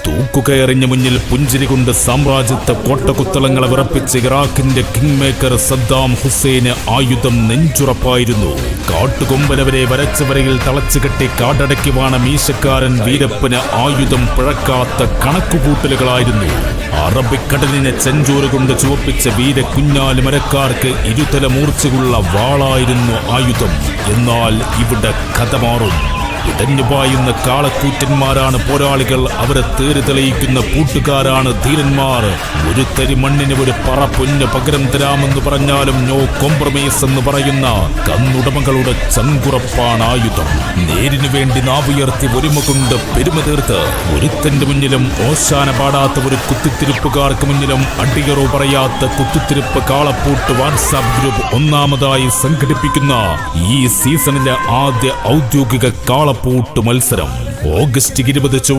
തൂക്കുകയറിഞ്ഞ മുന്നിൽ പുഞ്ചിരി കൊണ്ട് സാമ്രാജ്യത്തെ കോട്ടകുത്തളങ്ങളെ വിറപ്പിച്ച് ഇറാഖിന്റെ കിങ് മേക്കർ സദ്ദാം ഹുസൈന് ആയുധം നെഞ്ചുറപ്പായിരുന്നു. കാട്ടുകൊമ്പനവരെ വരച്ച വരയിൽ തളച്ചു കെട്ടി കാടടയ്ക്കുവാണ് മീശക്കാരൻ വീരപ്പന് ആയുധം പിഴക്കാത്ത കണക്കുകൂട്ടലുകളായിരുന്നു. അറബിക്കടലിനെ ചെഞ്ചോറ് കൊണ്ട് ചുവപ്പിച്ച വീര കുഞ്ഞാലി മരക്കാർക്ക് ഇരുതല മൂർച്ചയുള്ള വാളായിരുന്നു ആയുധം. എന്നാൽ ഇവിടെ കഥ മാറും. ഇടഞ്ഞുപായുന്ന കാളക്കൂറ്റന്മാരാണ് പോരാളികൾ. അവരെ തേര് തെളിയിക്കുന്ന കൂട്ടുകാരാണ് ധീരന്മാർ. ഒരു തരി മണ്ണിന് ഒരു പറ പൊന്ന് പകരം തരാമെന്ന് പറഞ്ഞാലും നോ കോംപ്രമൈസ് എന്ന് പറയുന്ന കന്നുടമകളുടെ ചങ്കുറപ്പാണ് ആയുധം. നേരിനു വേണ്ടി നാവുയർത്തി ഒരുമ കൊണ്ട് പെരുമ തീർത്ത് ഒരുത്തന്റെ മുന്നിലും ഓശാന പാടാത്ത ഒരു കുത്തിത്തിരിപ്പുകാർക്ക് മുന്നിലും അടിയറോ പറയാത്ത കുത്തിത്തിരിപ്പ് കാളപ്പൂട്ട് വാട്സാപ്പ് ഗ്രൂപ്പ് ഒന്നാമതായി സംഘടിപ്പിക്കുന്ന ഈ സീസണിലെ ആദ്യ ഔദ്യോഗിക കാളപ്പൂട്ട് മത്സരം ഓഗസ്റ്റ് 20